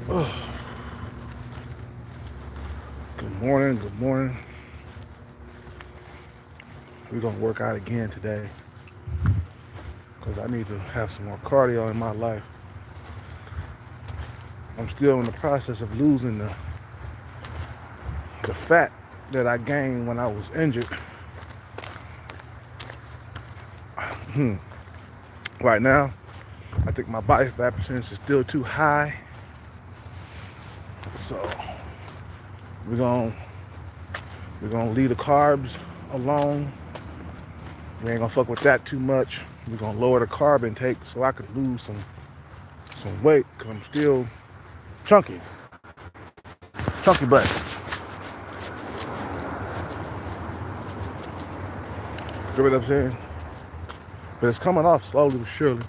Ugh. Good morning, good morning. We're gonna work out again today because I need to have some more cardio in my life. I'm still in the process of losing the fat that I gained when I was injured. Right now, I think my body fat percentage is still too high. So we're gonna we're gonna leave the carbs alone. We ain't gonna fuck with that too much. We're gonna lower the carb intake so I can lose some weight because I'm still chunky. Chunky butt. Feel what I'm saying? But it's coming off slowly but surely.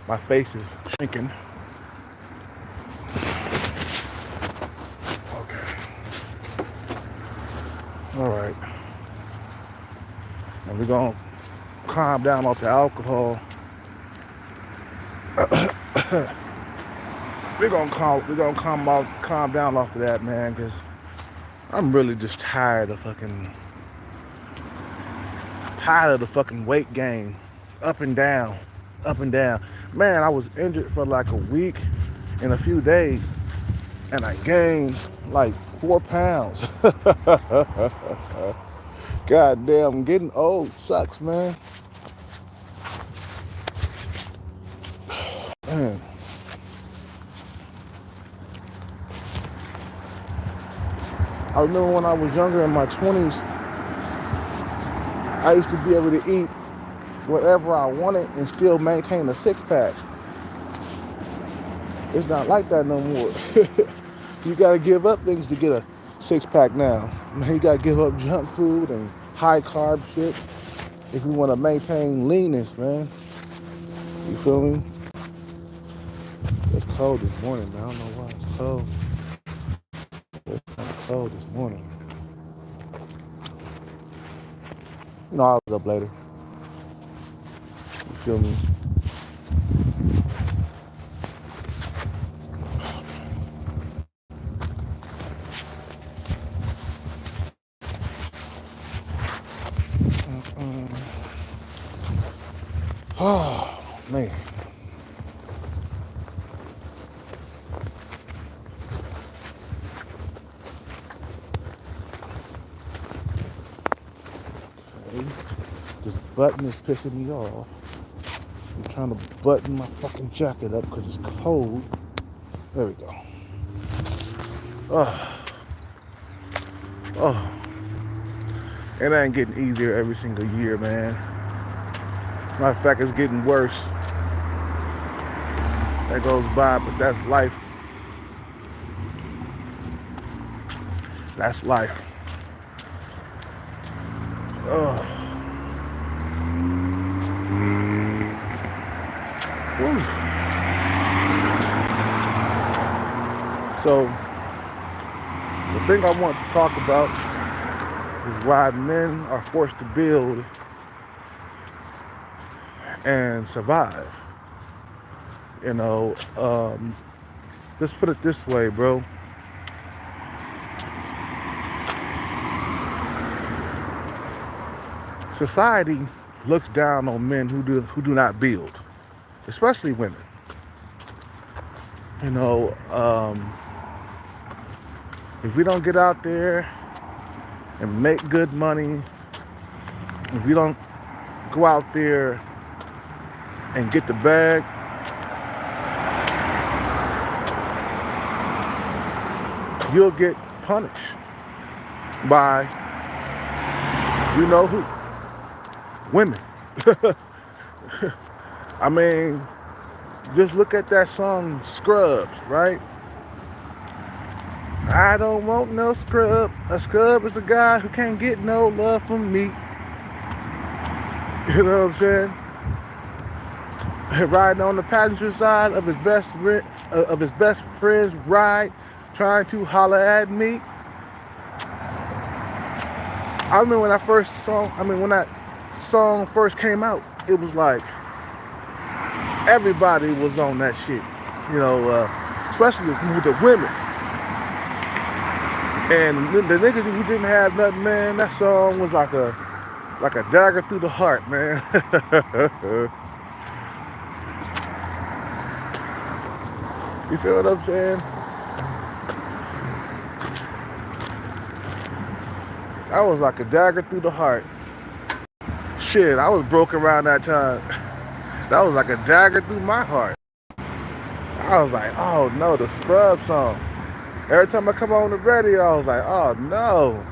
My face is shrinking. Okay. All right. And we're gonna calm down off the alcohol. We're gonna calm down off of that, man, because I'm really just tired of the fucking weight gain, up and down, up and down. Man, I was injured for like a week and a few days, and I gained like 4 pounds. God damn, getting old sucks, man. Man. I remember when I was younger in my 20s, I used to be able to eat whatever I wanted and still maintain a six-pack. It's not like that no more. You gotta give up things to get a six-pack now. Man, you gotta give up junk food and high carb shit if you wanna maintain leanness, man. You feel me? It's cold this morning, man. I don't know why it's cold. It's kind of cold this morning. You know, I'll get up later. You feel me? Oh, man. Okay. This button is pissing me off. I'm trying to button my fucking jacket up because it's cold. There we go. Oh, oh. It ain't getting easier every single year, man. Matter of fact, it's getting worse. That goes by, but that's life. That's life. Oh. Whew. So, the thing I want to talk about is why men are forced to build and survive. You know, let's put it this way, bro. Society looks down on men who do not build, especially women. You know, if we don't get out there and make good money, if we don't go out there and get the bag, you'll get punished by you know who. Women. I mean, just look at that song Scrubs, right? I don't want no scrub. A scrub is a guy who can't get no love from me. You know what I'm saying? Riding on the passenger side of his best friend's ride, trying to holler at me. I remember when that song first came out, it was like everybody was on that shit. You know, especially with the women. And the niggas who didn't have nothing, man, that song was like a dagger through the heart, man. You feel what I'm saying? That was like a dagger through the heart. Shit, I was broke around that time. That was like a dagger through my heart. I was like, oh no, the Scrub song. Every time I come on the radio, I was like, oh no.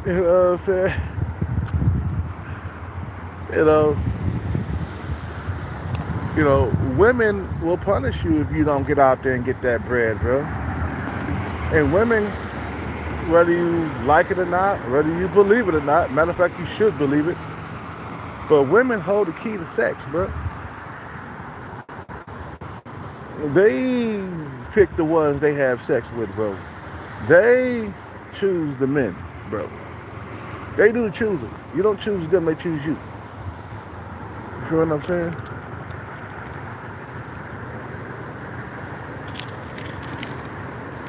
You know what I'm saying? You know, women will punish you if you don't get out there and get that bread, bro. And women, whether you like it or not, whether you believe it or not, matter of fact, you should believe it, but women hold the key to sex, bro. They pick the ones they have sex with, bro. They choose the men, bro. They do the choosing. You don't choose them, they choose you. You feel what I'm saying?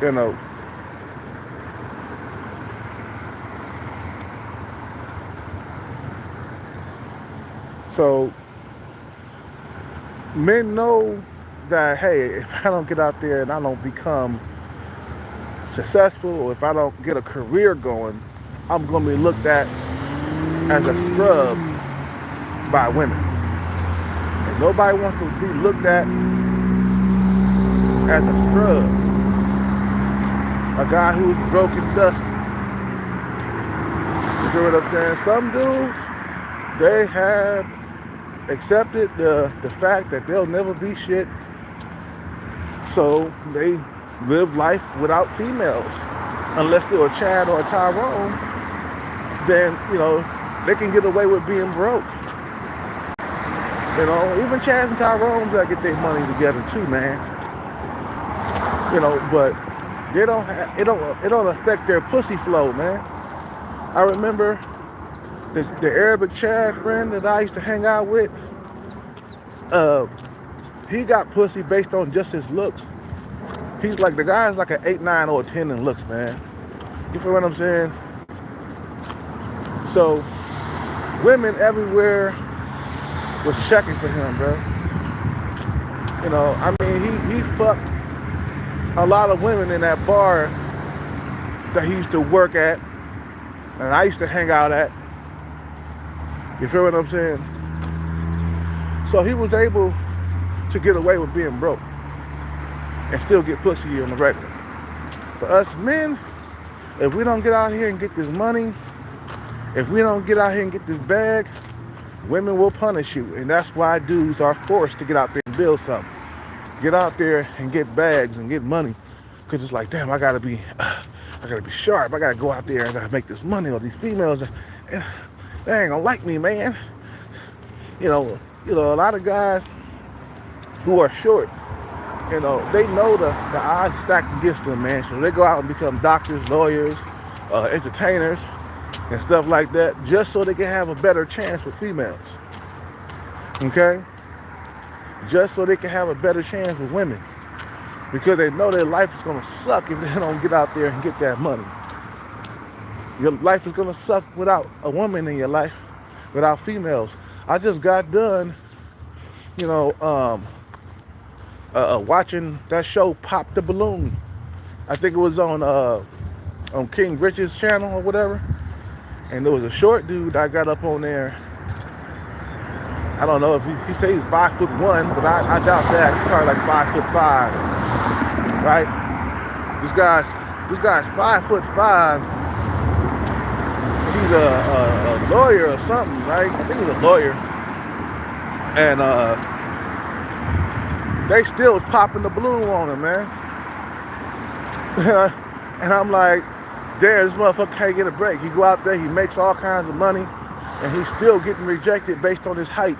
You know. So men know that, hey, if I don't get out there and I don't become successful, or if I don't get a career going, I'm going to be looked at as a scrub by women. And nobody wants to be looked at as a scrub. A guy who's broke and dusty. You feel what I'm saying? Some dudes, they have accepted the fact that they'll never be shit, so they live life without females. Unless they're a Chad or a Tyrone, then, you know, they can get away with being broke. You know, even Chads and Tyrones gotta get their money together too, man. You know, but they don't have, it don't affect their pussy flow, man. I remember the Arabic Chad friend that I used to hang out with, he got pussy based on just his looks. He's like, the guy's like an 8, 9, or a 10 in looks, man. You feel what I'm saying? So, women everywhere was checking for him, bro. You know, I mean, he fucked a lot of women in that bar that he used to work at, and I used to hang out at. You feel what I'm saying? So he was able to get away with being broke and still get pussy on the regular. For us men, if we don't get out here and get this money, if we don't get out here and get this bag, women will punish you. And that's why dudes are forced to get out there and build something. Get out there and get bags and get money. Cause it's like, damn, I gotta be sharp. I gotta go out there and I gotta make this money. Or these females, they ain't gonna like me, man. You know, a lot of guys who are short, you know, they know the odds stacked against them, man. So they go out and become doctors, lawyers, entertainers, and stuff like that, just so they can have a better chance with females. Okay? Just so they can have a better chance with women. Because they know their life is gonna suck if they don't get out there and get that money. Your life is gonna suck without a woman in your life, without females. I just got done, you know, watching that show Pop the Balloon. I think it was on King Rich's channel or whatever. And there was a short dude that got up on there. I don't know if he said he's 5'1", but I doubt that. He's probably like 5'5", right? This guy's 5'5". He's a lawyer or something, right? I think he's a lawyer. And they still was popping the balloon on him, man. And I'm like, damn, this motherfucker can't get a break. He go out there, he makes all kinds of money, and he's still getting rejected based on his height.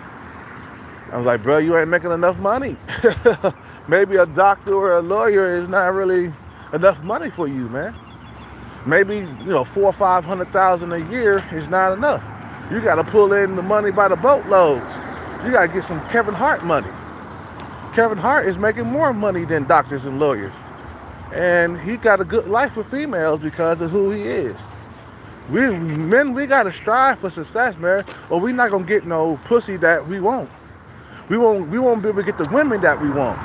I was like, bro, you ain't making enough money. Maybe a doctor or a lawyer is not really enough money for you, man. Maybe, you know, $400,000 or $500,000 a year is not enough. You got to pull in the money by the boatloads. You got to get some Kevin Hart money. Kevin Hart is making more money than doctors and lawyers. And he got a good life with females because of who he is. We gotta strive for success, man, or we not gonna get no pussy that we want. We won't be able to get the women that we want.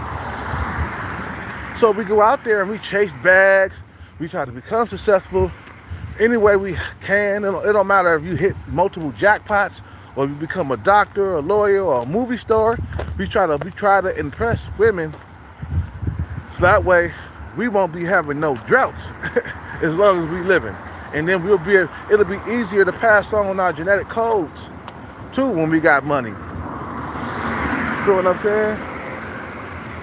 So we go out there and we chase bags. We try to become successful any way we can. It don't matter if you hit multiple jackpots or if you become a doctor, a lawyer, or a movie star. We try to impress women, so that way we won't be having no droughts as long as we living. And then it'll be easier to pass on our genetic codes too when we got money. Feel what I'm saying?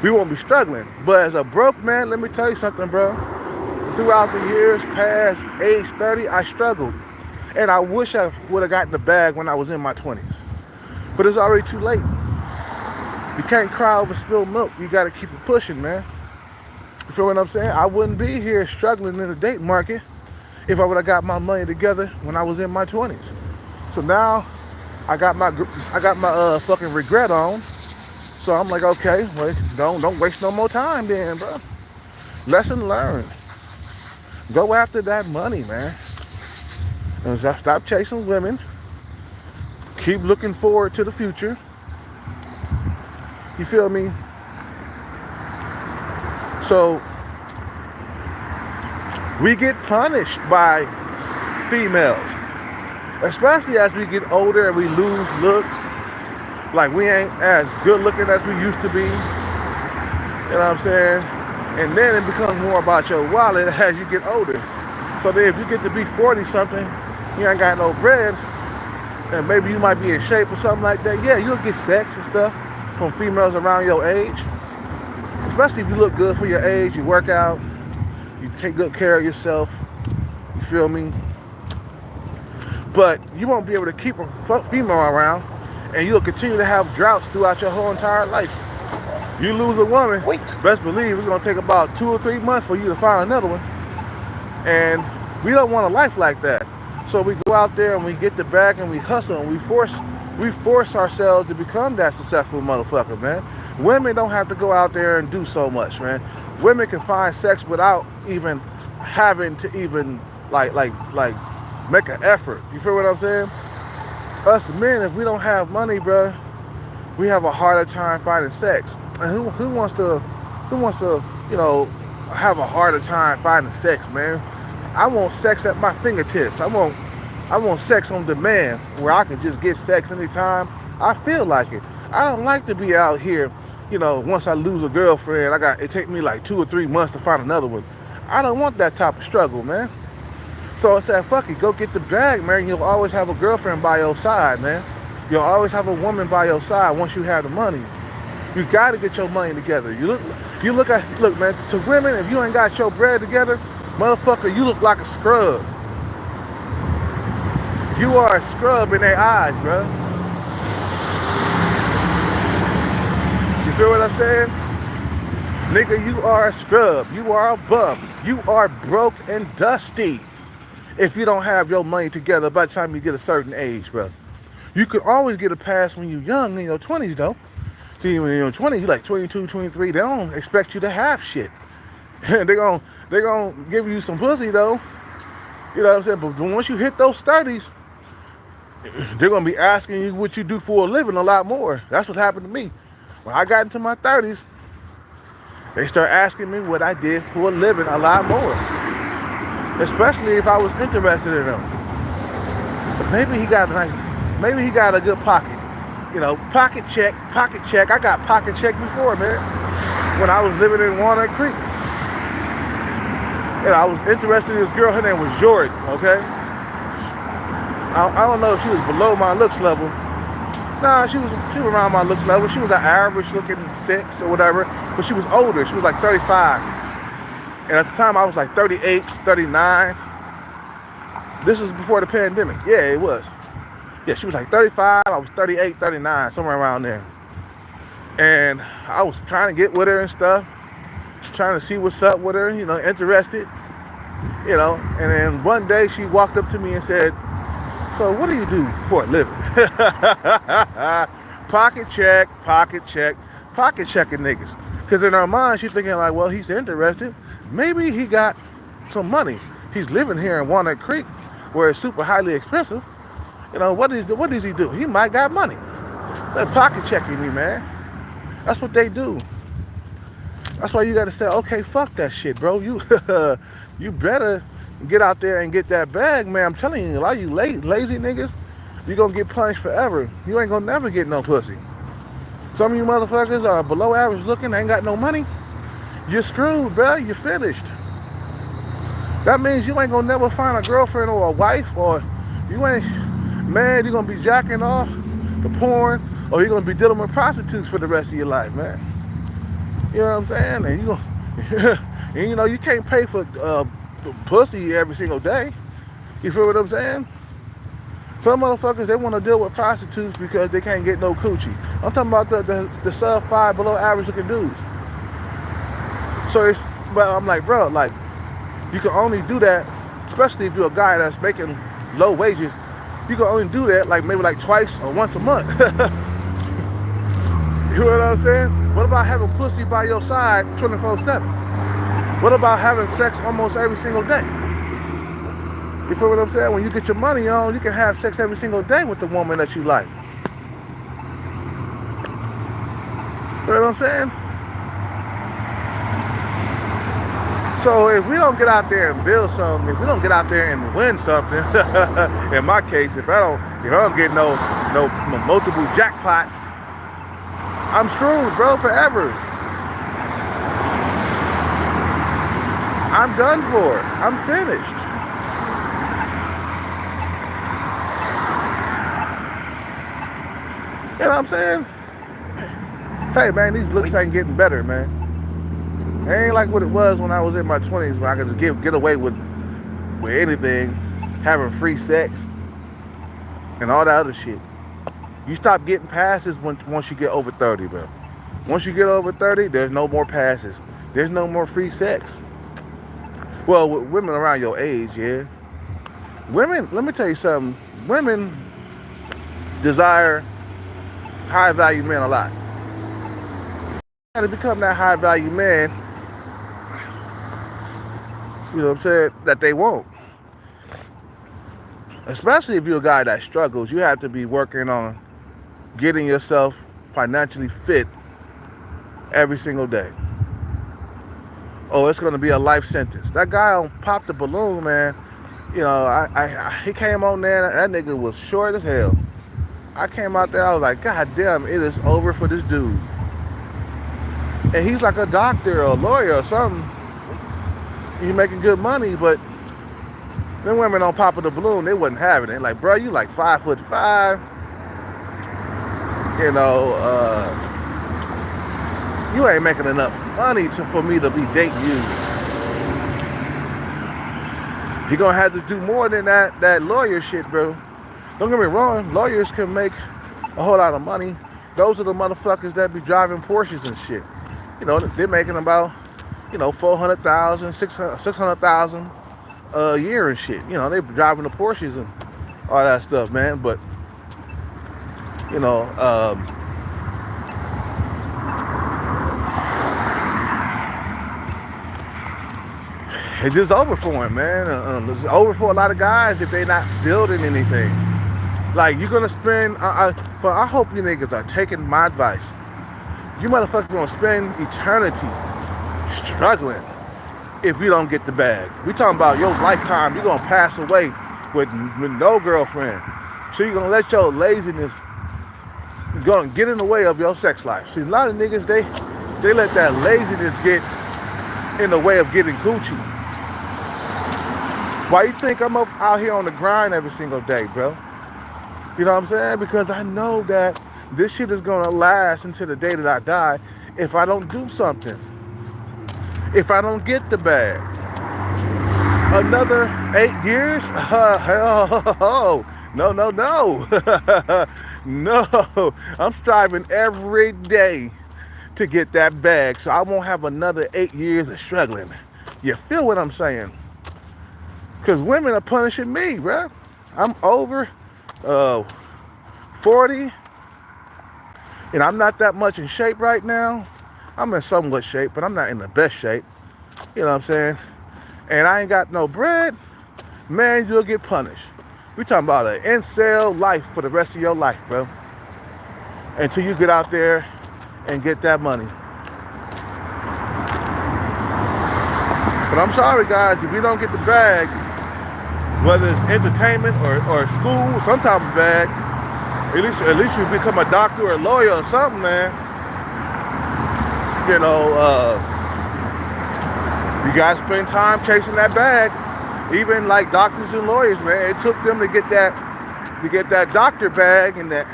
We won't be struggling. But as a broke man, let me tell you something, bro. Throughout the years past age 30, I struggled. And I wish I would have gotten the bag when I was in my 20s. But it's already too late. You can't cry over spilled milk. You got to keep it pushing, man. You feel what I'm saying? I wouldn't be here struggling in the date market if I would have got my money together when I was in my 20s. So now I got my fucking regret on. So I'm like, okay, well, don't waste no more time then, bro. Lesson learned. Go after that money, man. And stop chasing women. Keep looking forward to the future. You feel me? So we get punished by females, especially as we get older and we lose looks. Like we ain't as good looking as we used to be. You know what I'm saying? And then it becomes more about your wallet as you get older. So then if you get to be 40 something, you ain't got no bread, and maybe you might be in shape or something like that. Yeah, you'll get sex and stuff from females around your age. Especially if you look good for your age, you work out, you take good care of yourself. You feel me? But you won't be able to keep a female around, and you'll continue to have droughts throughout your whole entire life. You lose a woman, best believe it's gonna take about 2 or 3 months for you to find another one. And we don't want a life like that. So we go out there and we get the bag and we hustle and we force ourselves to become that successful motherfucker, man. Women don't have to go out there and do so much, man. Women can find sex without even having to even like make an effort. You feel what I'm saying? Us men, if we don't have money, bro, we have a harder time finding sex. And who wants to, you know, have a harder time finding sex, man? I want sex at my fingertips. I want sex on demand, where I can just get sex anytime I feel like it. I don't like to be out here, you know, once I lose a girlfriend, it take me like 2 or 3 months to find another one. I don't want that type of struggle, man. So I said, fuck it, go get the bag, man. You'll always have a girlfriend by your side, man. You'll always have a woman by your side once you have the money. You gotta get your money together. Look, man, to women, if you ain't got your bread together, motherfucker, you look like a scrub. You are a scrub in their eyes, bro. You feel what I'm saying? Nigga, you are a scrub. You are a bum. You are broke and dusty if you don't have your money together by the time you get a certain age, bro. You can always get a pass when you're young in your 20s, though. See, when you're in your 20s, you're like 22, 23, they don't expect you to have shit. They're gonna give you some pussy, though. You know what I'm saying? But once you hit those 30s, they're gonna be asking you what you do for a living a lot more. That's what happened to me. When I got into my 30s, they start asking me what I did for a living a lot more. Especially if I was interested in them. But maybe he got a good pocket. You know, pocket check. I got pocket check before, man. When I was living in Walnut Creek. And I was interested in this girl, her name was Jordan, okay? I don't know if she was below my looks level. Nah, she was around my looks level. She was an average looking 6 or whatever, but she was older. She was like 35. And at the time I was like 38, 39. This was before the pandemic. Yeah, it was. Yeah, she was like 35, I was 38, 39, somewhere around there. And I was trying to get with her and stuff, trying to see what's up with her, you know, interested, you know. And then one day she walked up to me and said, "So what do you do for a living?" Pocket check. pocket checking niggas. Because in her mind, she's thinking like, well, he's interested. Maybe he got some money. He's living here in Walnut Creek, where it's super highly expensive. You know, what does he do? He might got money. They're pocket checking me, man. That's what they do. That's why you gotta say, okay, fuck that shit, bro. You you better get out there and get that bag, man. I'm telling you, a lot of you lazy niggas, you're gonna get punished forever. You ain't gonna never get no pussy. Some of you motherfuckers are below average looking, ain't got no money. You're screwed, bro. You're finished. That means you ain't gonna never find a girlfriend or a wife, or you ain't, man, you're gonna be jacking off the porn, or you're gonna be dealing with prostitutes for the rest of your life, man. You know what I'm saying? And you gonna, and you know, you can't pay for pussy every single day. You feel what I'm saying? Some motherfuckers, they want to deal with prostitutes because they can't get no coochie. I'm talking about the sub 5 below average looking dudes. So it's, but I'm like, bro, like, you can only do that, especially if you're a guy that's making low wages. You can only do that like maybe like twice or once a month. You know what I'm saying? What about having pussy by your side 24/7? What about having sex almost every single day? You feel what I'm saying? When you get your money on, you can have sex every single day with the woman that you like. You know what I'm saying? So if we don't get out there and build something, if we don't get out there and win something, in my case, if I don't get no multiple jackpots, I'm screwed, bro, forever. I'm done for. I'm finished. You know what I'm saying? Hey, man, these looks ain't getting better, man. It ain't like what it was when I was in my 20s, when I could just get away with anything, having free sex, and all that other shit. You stop getting passes once you get over 30, bro. Once you get over 30, there's no more passes. There's no more free sex. Well, with women around your age, yeah. Women, let me tell you something. Women desire high-value men a lot. And to become that high-value man, you know what I'm saying, that they won't. Especially if you're a guy that struggles, you have to be working on getting yourself financially fit every single day. Oh, it's gonna be a life sentence. That guy on Pop the Balloon, man, you know, he came on there, that nigga was short as hell. I came out there, I was like, God damn, it is over for this dude. And he's like a doctor or a lawyer or something. He's making good money, but them women on Pop the Balloon, they wasn't having it. Like, bro, you like 5'5". You know, you ain't making enough money for me to be dating you. You're gonna have to do more than that lawyer shit, bro. Don't get me wrong, lawyers can make a whole lot of money. Those are the motherfuckers that be driving Porsches and shit. You know, they're making about, you know, $400,000, $600,000 a year and shit. You know, they be driving the Porsches and all that stuff, man. But, you know, it's just over for him, man. It's over for a lot of guys if they're not building anything. Like, you're gonna spend, I hope you niggas are taking my advice. You motherfuckers gonna spend eternity struggling if you don't get the bag. We talking about your lifetime. You're gonna pass away with no girlfriend. So you're gonna let your laziness go get in the way of your sex life. See, a lot of niggas, they let that laziness get in the way of getting coochie. Why you think I'm up out here on the grind every single day, bro? You know what I'm saying? Because I know that this shit is gonna last until the day that I die if I don't do something. If I don't get the bag. Another 8 years? No. No. I'm striving every day to get that bag, so I won't have another 8 years of struggling. You feel what I'm saying? Because women are punishing me, bro. I'm over 40. You And I'm not that much in shape right now. I'm in somewhat shape, but I'm not in the best shape. You know what I'm saying? And I ain't got no bread, man, you'll get punished. We talking about an incel life for the rest of your life, bro. Until you get out there and get that money. But I'm sorry, guys, if you don't get the bag, whether it's entertainment or school, some type of bag, at least you become a doctor or a lawyer or something, man. You know, you guys spend time chasing that bag. Even like doctors and lawyers, man, it took them to get that doctor bag and that,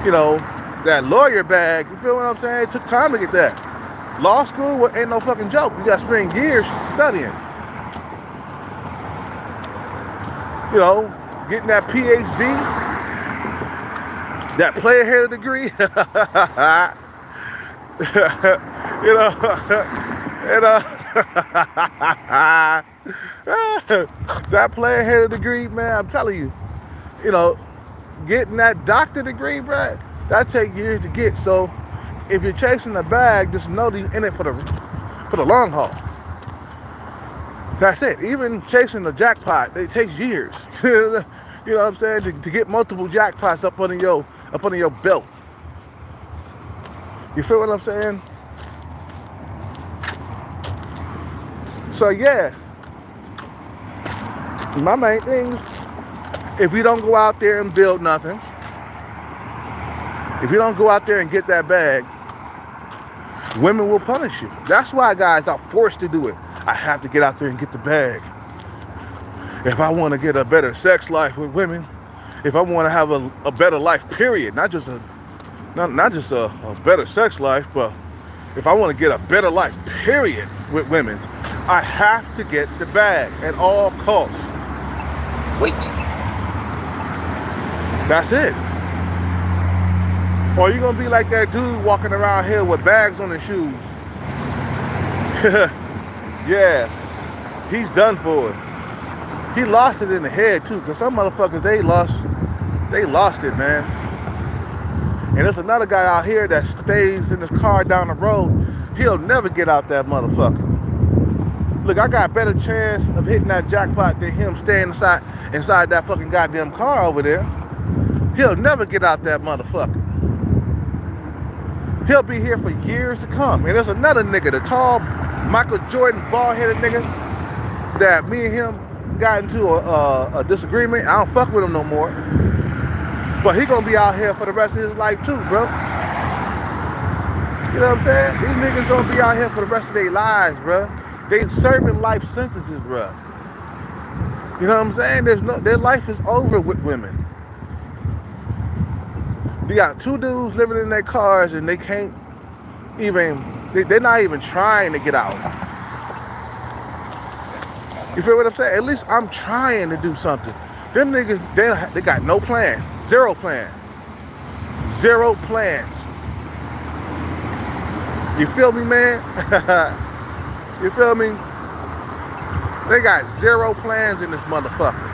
you know, that lawyer bag. You feel what I'm saying? It took time to get that. Law school ain't no fucking joke. You got to spend years studying. You know, getting that PhD, that player hater degree. You know, that player hater degree, man, I'm telling you, you know, getting that doctor degree, bro, that take years to get. So if you're chasing the bag, just know that you're in it for the long haul. That's it. Even chasing the jackpot, it takes years. You know what I'm saying? To get multiple jackpots up under your belt. You feel what I'm saying? So yeah, my main thing is, if you don't go out there and build nothing, if you don't go out there and get that bag, women will punish you. That's why guys are forced to do it. I have to get out there and get the bag. If I want to get a better sex life with women, if I want to have a better life, period, not just a better sex life, but if I want to get a better life, period, with women, I have to get the bag at all costs. Wait. That's it. Or you're going to be like that dude walking around here with bags on his shoes. Yeah, he's done for it. He lost it in the head too, because some motherfuckers, they lost it, man. And there's another guy out here that stays in his car down the road. He'll never get out that motherfucker. Look, I got a better chance of hitting that jackpot than him staying inside that fucking goddamn car over there. He'll never get out that motherfucker. He'll be here for years to come. And there's another nigga, the tall Michael Jordan bald-headed nigga, that me and him got into a disagreement. I don't fuck with him no more. But he gonna be out here for the rest of his life too, bro. You know what I'm saying? These niggas gonna be out here for the rest of their lives, bro. They serving life sentences, bro. You know what I'm saying? Their life is over with women. You got two dudes living in their cars and they can't even, they're not even trying to get out. You feel what I'm saying? At least I'm trying to do something. Them niggas, they got no plan. Zero plan. Zero plans. You feel me, man? You feel me? They got zero plans in this motherfucker.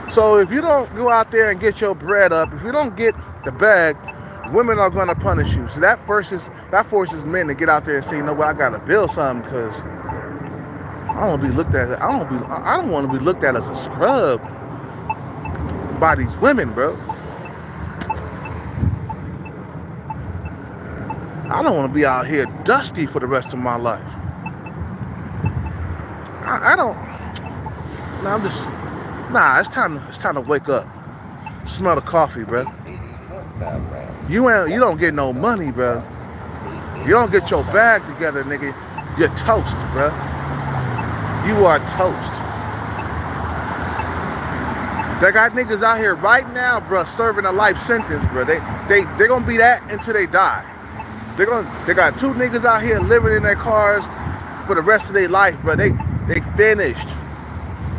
So if you don't go out there and get your bread up, if you don't get the bag, women are gonna punish you. So that forces men to get out there and say, you know what, I gotta build something, because I don't want to be looked at. I don't want to be looked at as a scrub by these women, bro. I don't want to be out here dusty for the rest of my life. I don't. No, it's time to wake up. Smell the coffee, bro. You don't get no money, bro. You don't get your bag together, nigga. You're toast, bro. You are toast. They got niggas out here right now, bro, serving a life sentence, bro. They gonna be that until they die. They got two niggas out here living in their cars for the rest of their life, bro. They finished.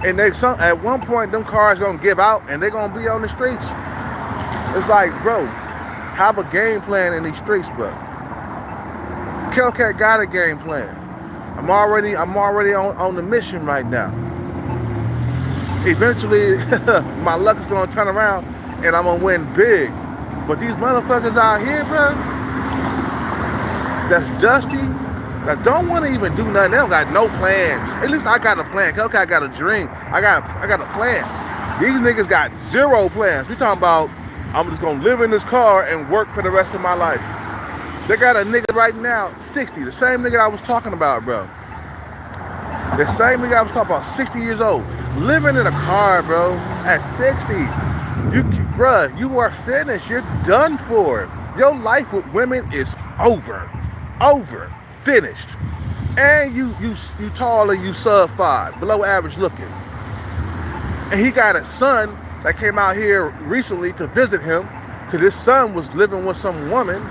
And at one point, them cars gonna give out and they gonna be on the streets. It's like, bro, have a game plan in these streets, bro. Hellcat got a game plan. I'm already on the mission right now. Eventually, my luck is gonna turn around and I'm gonna win big. But these motherfuckers out here, bro, that's dusty, that don't want to even do nothing. They don't got no plans. At least I got a plan. Okay, I got a dream. I got a plan. These niggas got zero plans. We talking about I'm just gonna live in this car and work for the rest of my life. They got a nigga right now, 60, the same nigga I was talking about, bro. The same nigga I was talking about, 60 years old, living in a car, bro, at 60. Bruh, you are finished. You're done for. Your life with women is over, finished. And you tall and you sub 5, below average looking. And he got a son that came out here recently to visit him because his son was living with some woman.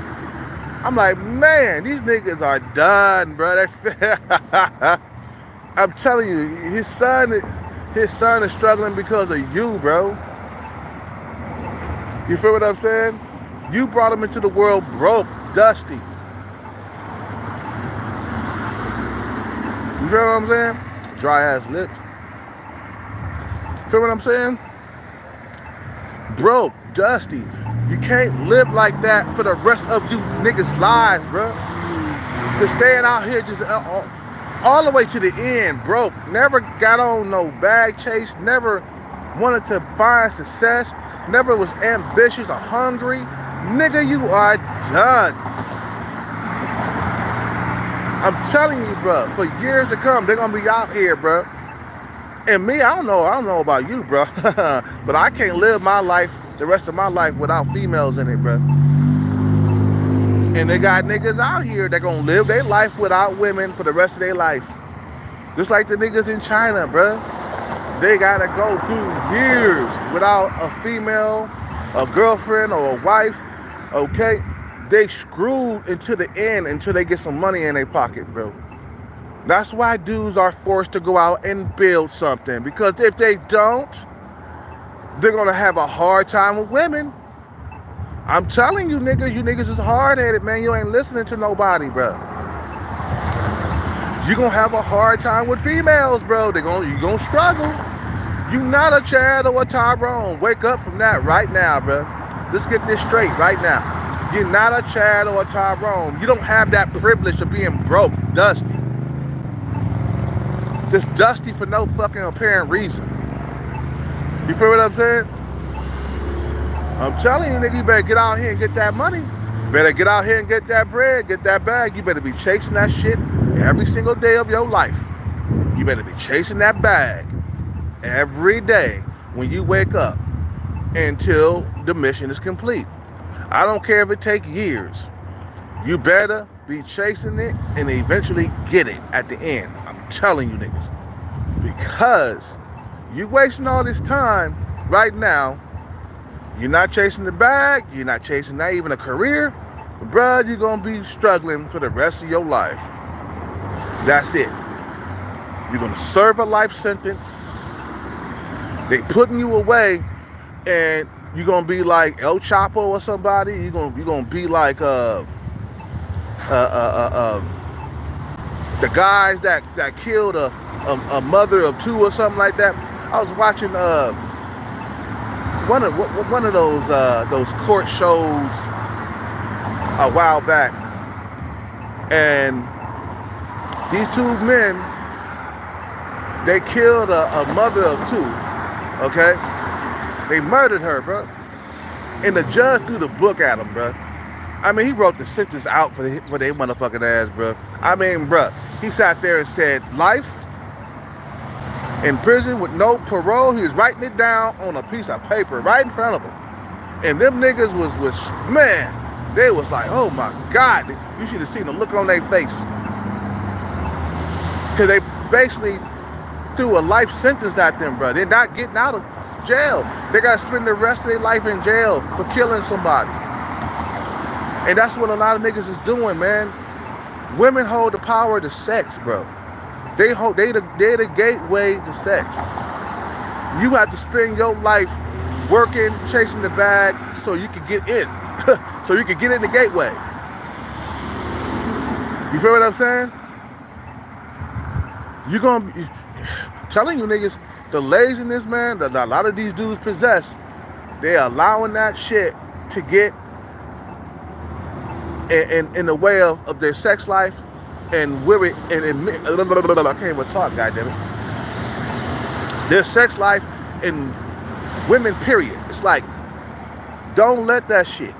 I'm like, man, these niggas are done, bro. I'm telling you, his son is struggling because of you, bro. You feel what I'm saying? You brought him into the world broke, dusty. You feel what I'm saying? Dry ass lips. Feel what I'm saying? Broke, dusty. You can't live like that for the rest of you niggas' lives, bro. Just staying out here just all the way to the end, broke. Never got on no bag chase. Never wanted to find success. Never was ambitious or hungry. Nigga, you are done. I'm telling you, bro, for years to come, they're gonna be out here, bro. And me, I don't know about you, bro. But I can't live my life, the rest of my life, without females in it, bro. And they got niggas out here that gonna live their life without women for the rest of their life. Just like the niggas in China, bro. They gotta go through years without a female, a girlfriend, or a wife, okay? They screwed into the end until they get some money in their pocket, bro. That's why dudes are forced to go out and build something. Because if they don't, they're gonna have a hard time with women. I'm telling you niggas is hard-headed, man. You ain't listening to nobody, bro. You gonna have a hard time with females, bro. You gonna struggle. You not a Chad or a Tyrone. Wake up from that right now, bro. Let's get this straight right now. You're not a Chad or a Tyrone. You don't have that privilege of being broke, dusty. Just dusty for no fucking apparent reason. You feel what I'm saying? I'm telling you, nigga, you better get out here and get that money. You better get out here and get that bread, get that bag. You better be chasing that shit every single day of your life. You better be chasing that bag every day when you wake up until the mission is complete. I don't care if it takes years. You better be chasing it and eventually get it at the end. I'm telling you niggas. Because you wasting all this time right now. You're not chasing the bag. You're not chasing not even a career. Bruh, you're going to be struggling for the rest of your life. That's it. You're going to serve a life sentence. They putting you away and you're going to be like El Chapo or somebody. You're going to be like the guys that killed a mother of 2 or something like that. I was watching one of those court shows a while back, and these 2 men, they killed a mother of 2. Okay, they murdered her, bro, and the judge threw the book at them, bro. I mean, he wrote the sentence out for their motherfucking ass, bro. I mean, bro, he sat there and said life in prison with no parole. He was writing it down on a piece of paper right in front of him. And them niggas was man, they was like, oh my God. You should have seen the look on their face. Because they basically threw a life sentence at them, bro. They're not getting out of jail. They got to spend the rest of their life in jail for killing somebody. And that's what a lot of niggas is doing, man. Women hold the power to sex, bro. They're the gateway to sex. You have to spend your life working, chasing the bag so you can get in. So you can get in the gateway. You feel what I'm saying? You're gonna be telling you niggas, the laziness, man, that a lot of these dudes possess, they're allowing that shit to get in the way of their sex life and women. I can't even talk, goddammit. Their sex life and women, period. It's like, don't let that shit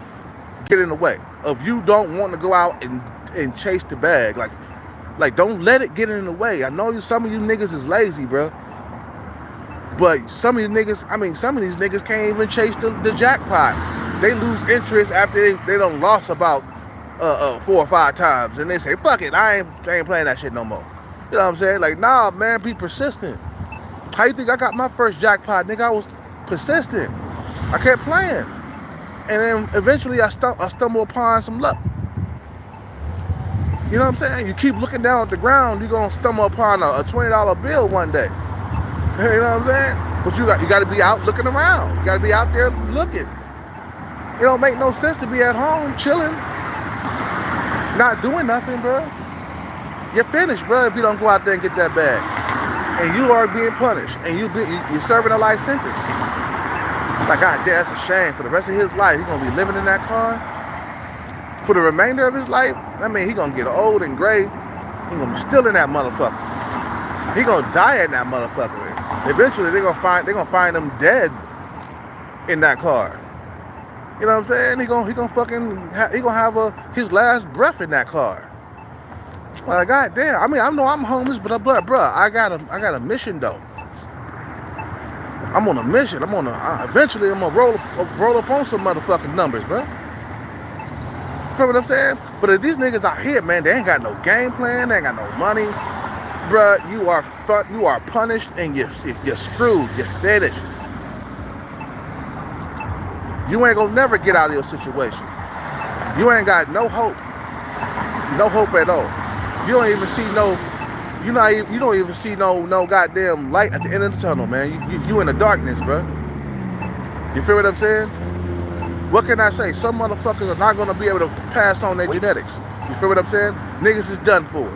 get in the way of you don't want to go out and chase the bag. Like don't let it get in the way. I know some of you niggas is lazy, bro. But some of these niggas can't even chase the jackpot. They lose interest after they done lost about 4 or 5 times, and they say, fuck it, I ain't playing that shit no more. You know what I'm saying? Like, nah, man, be persistent. How you think I got my first jackpot, nigga? I was persistent. I kept playing. And then eventually I stumble upon some luck. You know what I'm saying? You keep looking down at the ground, you're gonna stumble upon a $20 bill one day. You know what I'm saying? But you got to be out looking around. You got to be out there looking. It don't make no sense to be at home chilling, not doing nothing, bro. You're finished, bro, if you don't go out there and get that bag. And you are being punished, and you're serving a life sentence. Like, God damn, that's a shame. For the rest of his life, he's gonna be living in that car. For the remainder of his life, I mean, he's gonna get old and gray. He's gonna be still in that motherfucker. He's gonna die in that motherfucker. Eventually, they're gonna find him dead in that car. You know what I'm saying? He gonna have his last breath in that car. Like, goddamn. I mean, I know I'm homeless, but bruh, I got a mission though. I'm on a mission. Eventually I'm gonna roll up on some motherfucking numbers, bro. Feel what I'm saying? But if these niggas out here, man, they ain't got no game plan, they ain't got no money. Bruh, you are punished and you're screwed, you're finished. You ain't gonna never get out of your situation. You ain't got no hope at all. You don't even see you don't even see no goddamn light at the end of the tunnel, man. You in the darkness, bruh. You feel what I'm saying? What can I say? Some motherfuckers are not gonna be able to pass on their genetics. You feel what I'm saying? Niggas is done for.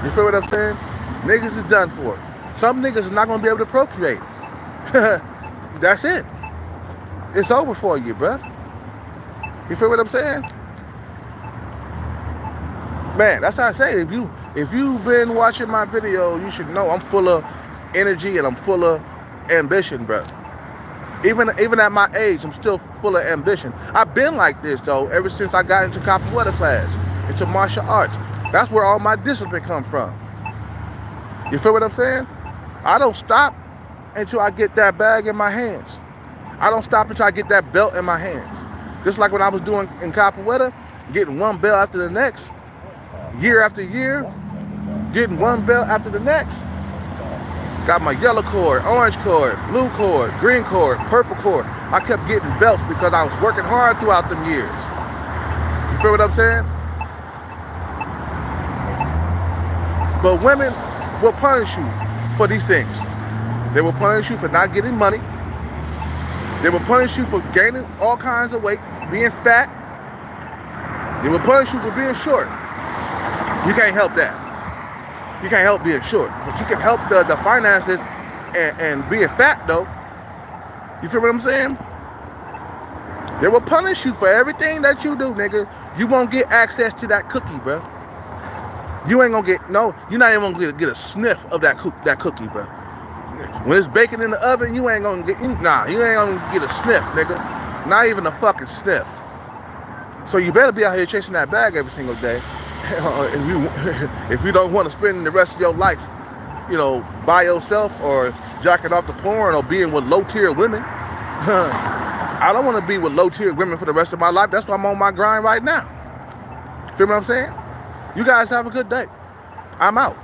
You feel what I'm saying? Niggas is done for. Some niggas are not gonna be able to procreate. That's it. It's over for you, bruh. You feel what I'm saying? Man, that's how I say it. If you've been watching my video, you should know I'm full of energy and I'm full of ambition, bruh. Even at my age, I'm still full of ambition. I've been like this though ever since I got into capoeira class, into martial arts. That's where all my discipline comes from. You feel what I'm saying? I don't stop until I get that bag in my hands. I don't stop until I get that belt in my hands. Just like when I was doing in capoeira, getting one belt after the next, year after year, getting one belt after the next. Got my yellow cord, orange cord, blue cord, green cord, purple cord. I kept getting belts because I was working hard throughout them years. You feel what I'm saying? But women will punish you for these things. They will punish you for not getting money. They will punish you for gaining all kinds of weight, being fat. They will punish you for being short. You can't help that. You can't help being short. But you can help the finances and being fat, though. You feel what I'm saying? They will punish you for everything that you do, nigga. You won't get access to that cookie, bro. You ain't gonna get, no, you're not even gonna get a sniff of that cookie, bro. When it's baking in the oven, you ain't gonna get, you ain't gonna get a sniff, nigga. Not even a fucking sniff. So you better be out here chasing that bag every single day. If you don't want to spend the rest of your life, you know, by yourself or jacking off the porn or being with low-tier women. I don't want to be with low-tier women for the rest of my life. That's why I'm on my grind right now. Feel what I'm saying? You guys have a good day. I'm out.